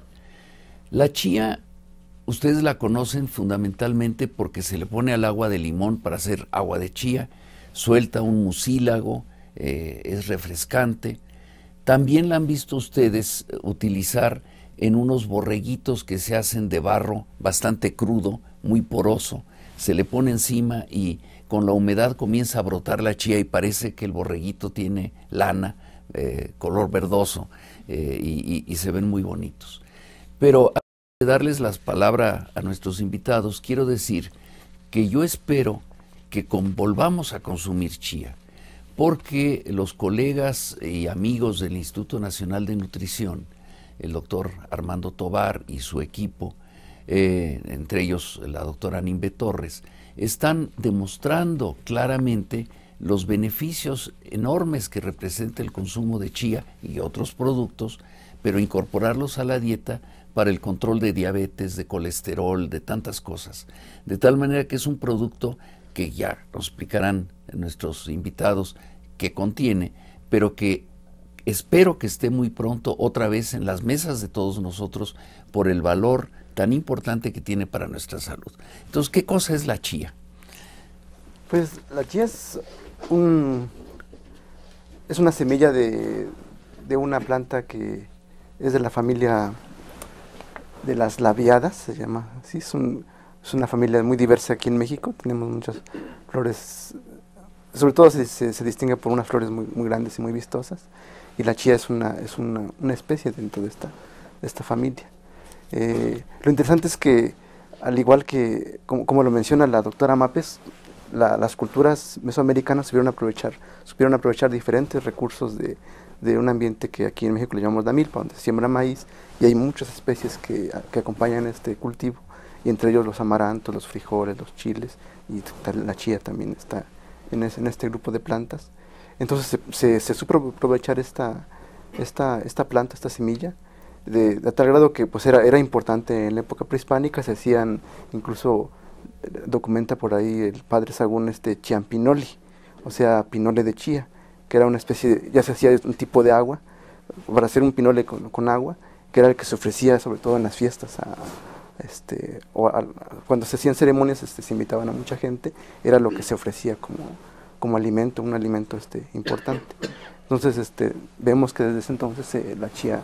La chía, ustedes la conocen fundamentalmente porque se le pone al agua de limón para hacer agua de chía, suelta un mucílago, es refrescante. También la han visto ustedes utilizar en unos borreguitos que se hacen de barro bastante crudo, muy poroso. Se le pone encima y con la humedad comienza a brotar la chía y parece que el borreguito tiene lana, color verdoso, y se ven muy bonitos. Pero antes de darles la palabra a nuestros invitados, quiero decir que yo espero que volvamos a consumir chía, porque los colegas y amigos del Instituto Nacional de Nutrición, el doctor Armando Tobar y su equipo, entre ellos la doctora Nimbe Torres, están demostrando claramente los beneficios enormes que representa el consumo de chía y otros productos, pero incorporarlos a la dieta para el control de diabetes, de colesterol, de tantas cosas. De tal manera que es un producto que ya nos explicarán nuestros invitados qué contiene, pero que espero que esté muy pronto otra vez en las mesas de todos nosotros por el valor tan importante que tiene para nuestra salud. Entonces, ¿qué cosa es la chía? Pues la chía es una semilla de una planta que es de la familia de las labiadas, se llama así. Es una familia muy diversa aquí en México. Tenemos muchas flores, sobre todo se distingue por unas flores muy grandes y muy vistosas, y la chía es una especie dentro de esta familia. Lo interesante es que, al igual que, como lo menciona la doctora Mapes, las culturas mesoamericanas supieron aprovechar diferentes recursos de un ambiente que aquí en México le llamamos la milpa, donde se siembra maíz, y hay muchas especies que acompañan este cultivo, y entre ellos los amarantos, los frijoles, los chiles, y la chía también está en este grupo de plantas. Entonces se supo aprovechar esta planta, esta semilla, de tal grado que pues era importante en la época prehispánica. Se hacían, incluso documenta por ahí el padre Sagún, chiampinoli, o sea, pinole de chía, que era una especie ya se hacía un tipo de agua, para hacer un pinole con agua, que era el que se ofrecía sobre todo en las fiestas, cuando se hacían ceremonias, se invitaban a mucha gente, era lo que se ofrecía como alimento, un alimento importante. Entonces vemos que desde ese entonces la chía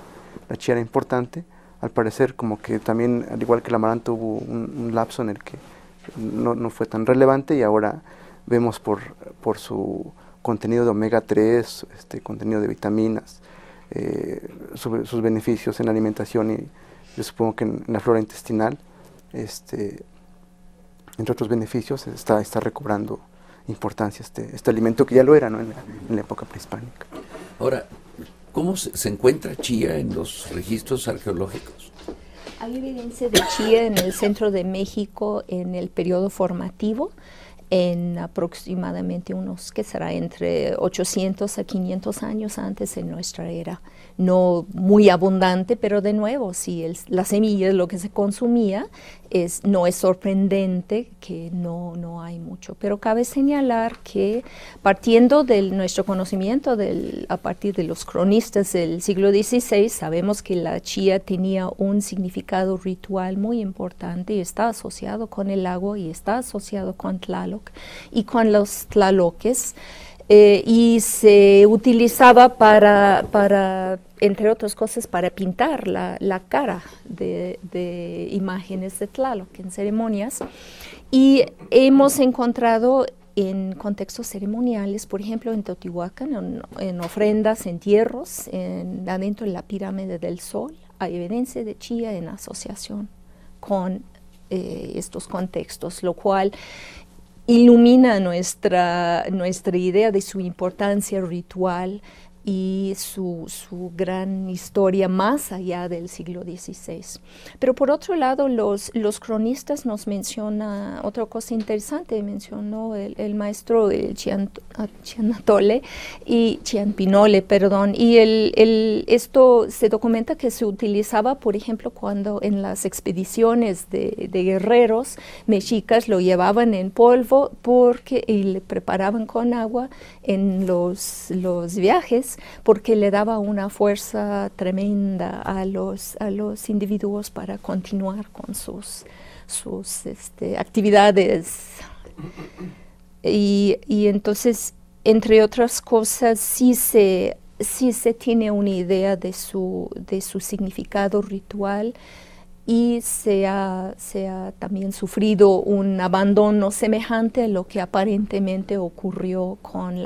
era importante. Al parecer, como que también, al igual que el amaranto, hubo un lapso en el que no fue tan relevante, y ahora vemos por su contenido de omega 3, contenido de vitaminas, sus beneficios en la alimentación, y yo supongo que en la flora intestinal, entre otros beneficios, está recobrando importancia este alimento, que ya lo era, ¿no?, en la época prehispánica. Ahora, ¿cómo se encuentra chía en los registros arqueológicos? Hay evidencia de chía en el centro de México en el periodo formativo. en aproximadamente unos, ¿qué será?, entre 800 a 500 años antes de nuestra era. No muy abundante, pero de nuevo, si la semilla es lo que se consumía, no es sorprendente que no hay mucho. Pero cabe señalar que partiendo de nuestro conocimiento a partir de los cronistas del siglo XVI, sabemos que la chía tenía un significado ritual muy importante y está asociado con el agua y está asociado con Tlaloc y con los tlaloques. Y se utilizaba para, entre otras cosas, para pintar la cara de imágenes de Tlaloc en ceremonias. Y hemos encontrado en contextos ceremoniales, por ejemplo, en Teotihuacán, en ofrendas, entierros, adentro de la pirámide del Sol, hay evidencia de chía en asociación con estos contextos, lo cual ilumina nuestra idea de su importancia ritual y su gran historia más allá del siglo XVI. Pero por otro lado, los cronistas nos mencionan otra cosa interesante, mencionó el maestro Chianpinole, y esto se documenta que se utilizaba, por ejemplo, cuando en las expediciones de guerreros mexicas lo llevaban en polvo y le preparaban con agua en los viajes, porque le daba una fuerza tremenda a los individuos para continuar con sus actividades. Y entonces, entre otras cosas, sí se tiene una idea de su significado ritual, y se ha también sufrido un abandono semejante a lo que aparentemente ocurrió con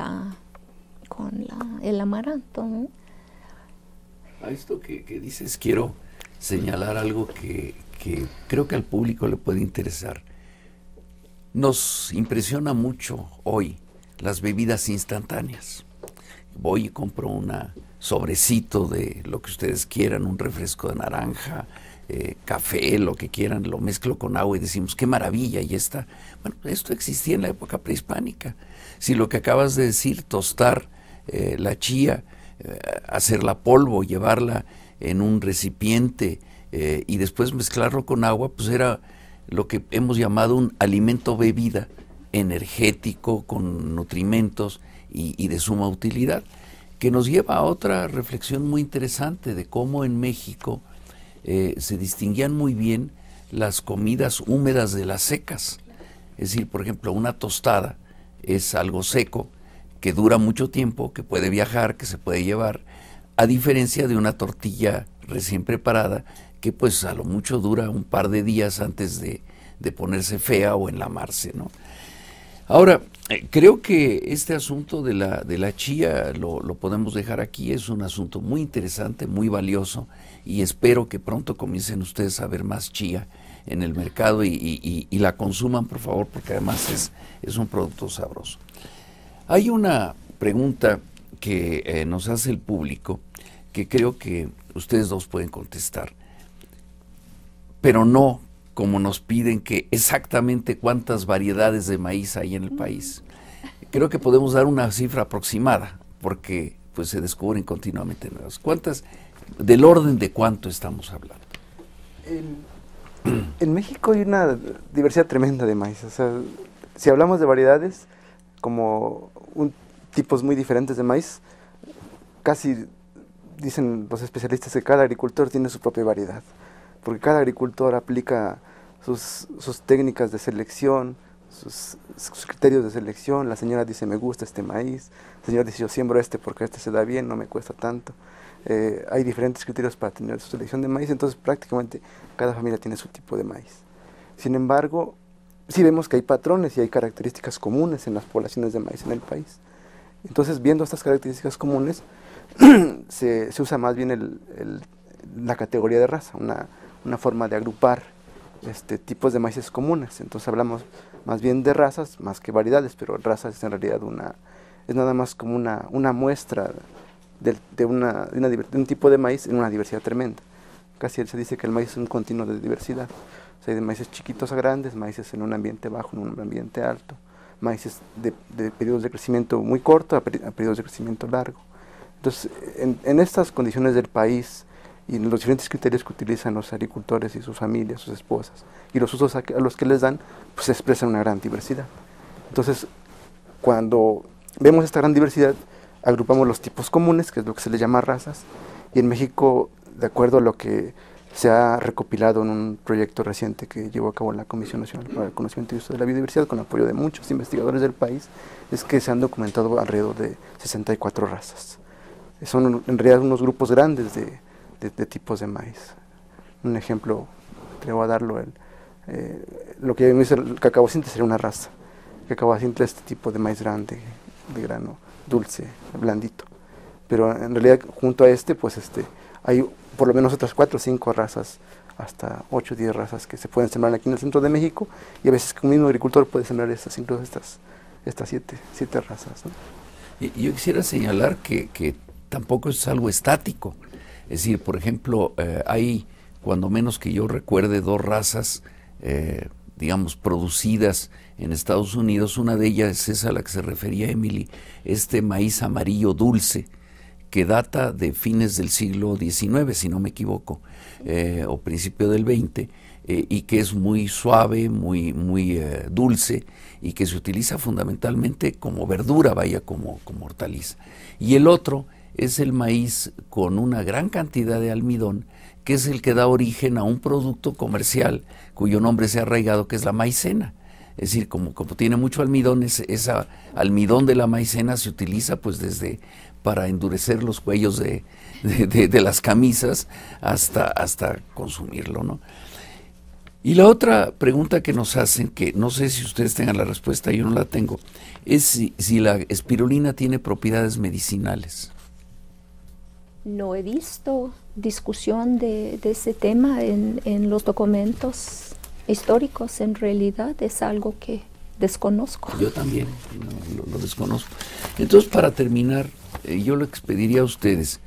el amaranto, ¿no? A esto que dices, quiero señalar algo que creo que al público le puede interesar. Nos impresiona mucho hoy las bebidas instantáneas. Voy y compro un sobrecito de lo que ustedes quieran, un refresco de naranja, café, lo que quieran, lo mezclo con agua y decimos, qué maravilla, y está. Bueno, esto existía en la época prehispánica. Si lo que acabas de decir, tostar la chía, hacerla polvo, llevarla en un recipiente y después mezclarlo con agua, pues era lo que hemos llamado un alimento bebida energético, con nutrimentos y de suma utilidad, que nos lleva a otra reflexión muy interesante de cómo en México se distinguían muy bien las comidas húmedas de las secas. Es decir, por ejemplo, una tostada es algo seco, que dura mucho tiempo, que puede viajar, que se puede llevar, a diferencia de una tortilla recién preparada, que pues a lo mucho dura un par de días antes de ponerse fea o enlamarse, ¿no? Ahora, creo que este asunto de la chía lo podemos dejar aquí. Es un asunto muy interesante, muy valioso, y espero que pronto comiencen ustedes a ver más chía en el mercado y la consuman, por favor, porque además es un producto sabroso. Hay una pregunta que nos hace el público que creo que ustedes dos pueden contestar, pero no como nos piden que exactamente cuántas variedades de maíz hay en el país. Creo que podemos dar una cifra aproximada, porque pues se descubren continuamente nuevas. ¿Cuántas, del orden de cuánto estamos hablando? En México hay una diversidad tremenda de maíz. O sea, si hablamos de variedades, como tipos muy diferentes de maíz, casi dicen los especialistas que cada agricultor tiene su propia variedad, porque cada agricultor aplica sus técnicas de selección, sus criterios de selección. La señora dice, me gusta este maíz; el señor dice, yo siembro este porque este se da bien, no me cuesta tanto. Hay diferentes criterios para tener su selección de maíz, entonces prácticamente cada familia tiene su tipo de maíz. Sin embargo, sí vemos que hay patrones y hay características comunes en las poblaciones de maíz en el país. Entonces, viendo estas características comunes, se usa más bien la categoría de raza, una forma de agrupar tipos de maíces comunes. Entonces hablamos más bien de razas, más que variedades, pero razas es en realidad es nada más como una muestra de un tipo de maíz en una diversidad tremenda. Casi se dice que el maíz es un continuo de diversidad. O sea, hay de maíces chiquitos a grandes, maíces en un ambiente bajo, en un ambiente alto, maíces de periodos de crecimiento muy corto a periodos de crecimiento largo. Entonces, en estas condiciones del país y en los diferentes criterios que utilizan los agricultores y sus familias, sus esposas, y los usos a los que les dan, pues se expresa una gran diversidad. Entonces, cuando vemos esta gran diversidad, agrupamos los tipos comunes, que es lo que se les llama razas, y en México, de acuerdo a lo que se ha recopilado en un proyecto reciente que llevó a cabo la Comisión Nacional para el Conocimiento y Uso de la Biodiversidad, con apoyo de muchos investigadores del país, es que se han documentado alrededor de 64 razas. Son en realidad unos grupos grandes de tipos de maíz. Un ejemplo, te voy a darlo, lo que me dice el cacao simple sería una raza. El cacao simple es este tipo de maíz grande, de grano dulce, blandito. Pero en realidad junto a pues hay por lo menos otras 4 o 5 razas, hasta 8 o 10 razas que se pueden sembrar aquí en el centro de México, y a veces un mismo agricultor puede sembrar incluso estas 7 razas, ¿no? Y yo quisiera señalar que tampoco es algo estático. Es decir, por ejemplo, hay, cuando menos que yo recuerde, 2 razas, digamos, producidas en Estados Unidos. Una de ellas es a la que se refería Emily, este maíz amarillo dulce, que data de fines del siglo XIX, si no me equivoco, o principio del XX, y que es muy suave, muy dulce, y que se utiliza fundamentalmente como verdura, vaya, como hortaliza. Y el otro es el maíz con una gran cantidad de almidón, que es el que da origen a un producto comercial cuyo nombre se ha arraigado, que es la maicena. Es decir, como tiene mucho almidón, esa almidón de la maicena se utiliza pues desde para endurecer los cuellos de las camisas hasta consumirlo, ¿no? Y la otra pregunta que nos hacen, que no sé si ustedes tengan la respuesta, yo no la tengo, es si la espirulina tiene propiedades medicinales. No he visto discusión de ese tema en los documentos históricos. En realidad es algo que desconozco. Yo también lo desconozco. Entonces, para terminar, yo les pediría a ustedes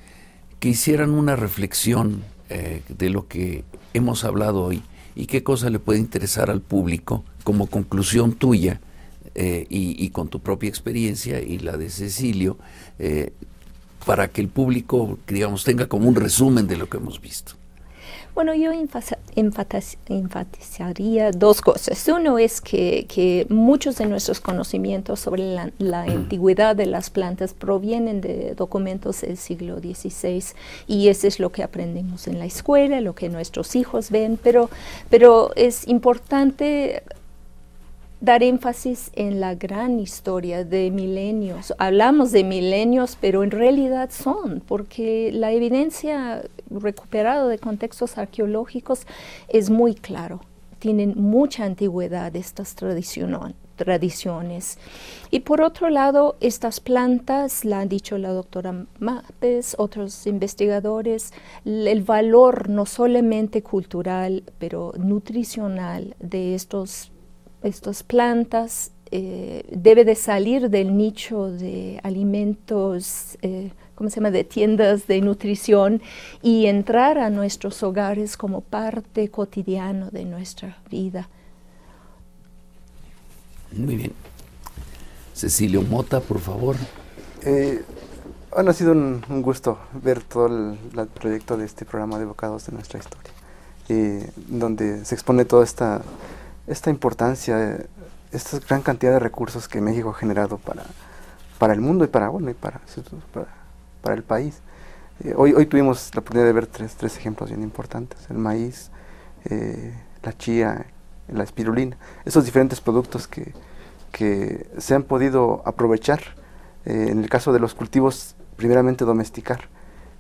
que hicieran una reflexión de lo que hemos hablado hoy y qué cosa le puede interesar al público como conclusión tuya y con tu propia experiencia y la de Cecilio, para que el público, digamos, tenga como un resumen de lo que hemos visto. Bueno, yo enfatizaría 2 cosas. Uno es que muchos de nuestros conocimientos sobre la antigüedad de las plantas provienen de documentos del siglo XVI, y eso es lo que aprendemos en la escuela, lo que nuestros hijos ven, pero es importante dar énfasis en la gran historia de milenios. Hablamos de milenios, pero en realidad porque la evidencia recuperada de contextos arqueológicos es muy claro. Tienen mucha antigüedad estas tradiciones. Y por otro lado, estas plantas, la ha dicho la doctora Mapes, otros investigadores, el valor no solamente cultural, pero nutricional de estas plantas debe de salir del nicho de alimentos, de tiendas de nutrición, y entrar a nuestros hogares como parte cotidiana de nuestra vida. Muy bien. Cecilio Mota, por favor. Bueno, ha sido un gusto ver todo el proyecto de este programa de Evocados de Nuestra Historia, donde se expone toda esta importancia, esta gran cantidad de recursos que México ha generado para el mundo y para el país. Hoy tuvimos la oportunidad de ver tres ejemplos bien importantes: el maíz, la chía, la espirulina, esos diferentes productos que se han podido aprovechar, en el caso de los cultivos, primeramente domesticar,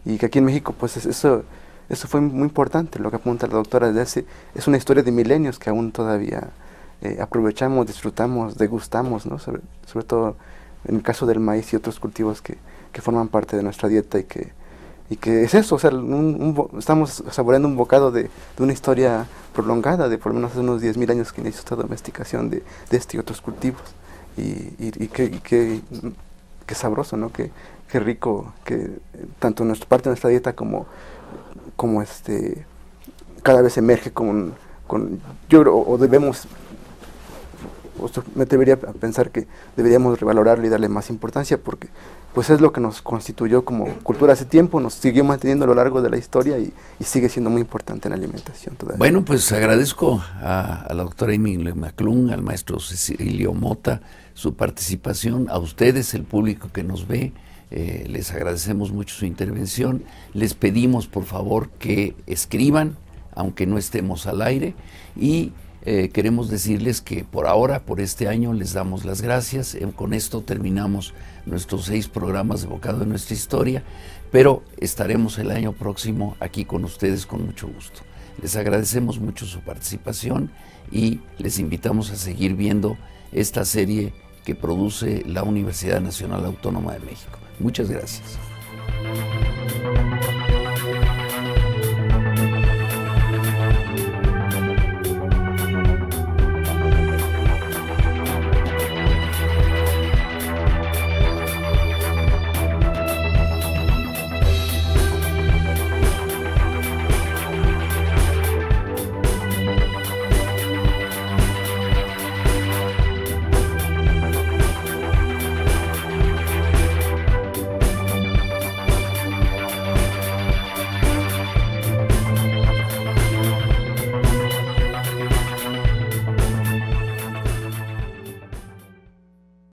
y que aquí en México pues eso fue muy importante. Lo que apunta la doctora es una historia de milenios que aún todavía aprovechamos, disfrutamos, degustamos, ¿no? Sobre todo en el caso del maíz y otros cultivos que forman parte de nuestra dieta, y que es eso, o sea, estamos saboreando un bocado de una historia prolongada de por lo menos hace unos 10.000 años que inició esta domesticación de este y otros cultivos, y qué sabroso, ¿no? Qué rico que tanto nuestra parte de nuestra dieta como cada vez emerge yo creo, o me atrevería a pensar que deberíamos revalorarlo y darle más importancia, porque pues es lo que nos constituyó como cultura hace tiempo, nos siguió manteniendo a lo largo de la historia y sigue siendo muy importante en la alimentación todavía. Bueno, pues agradezco a la doctora Emily McClung, al maestro Cecilio Mota, su participación, a ustedes, el público que nos ve, les agradecemos mucho su intervención, les pedimos por favor que escriban, aunque no estemos al aire, y queremos decirles que por ahora, por este año, les damos las gracias. Con esto terminamos nuestros 6 programas de Bocado de Nuestra Historia, pero estaremos el año próximo aquí con ustedes con mucho gusto. Les agradecemos mucho su participación y les invitamos a seguir viendo esta serie que produce la Universidad Nacional Autónoma de México. Muchas gracias.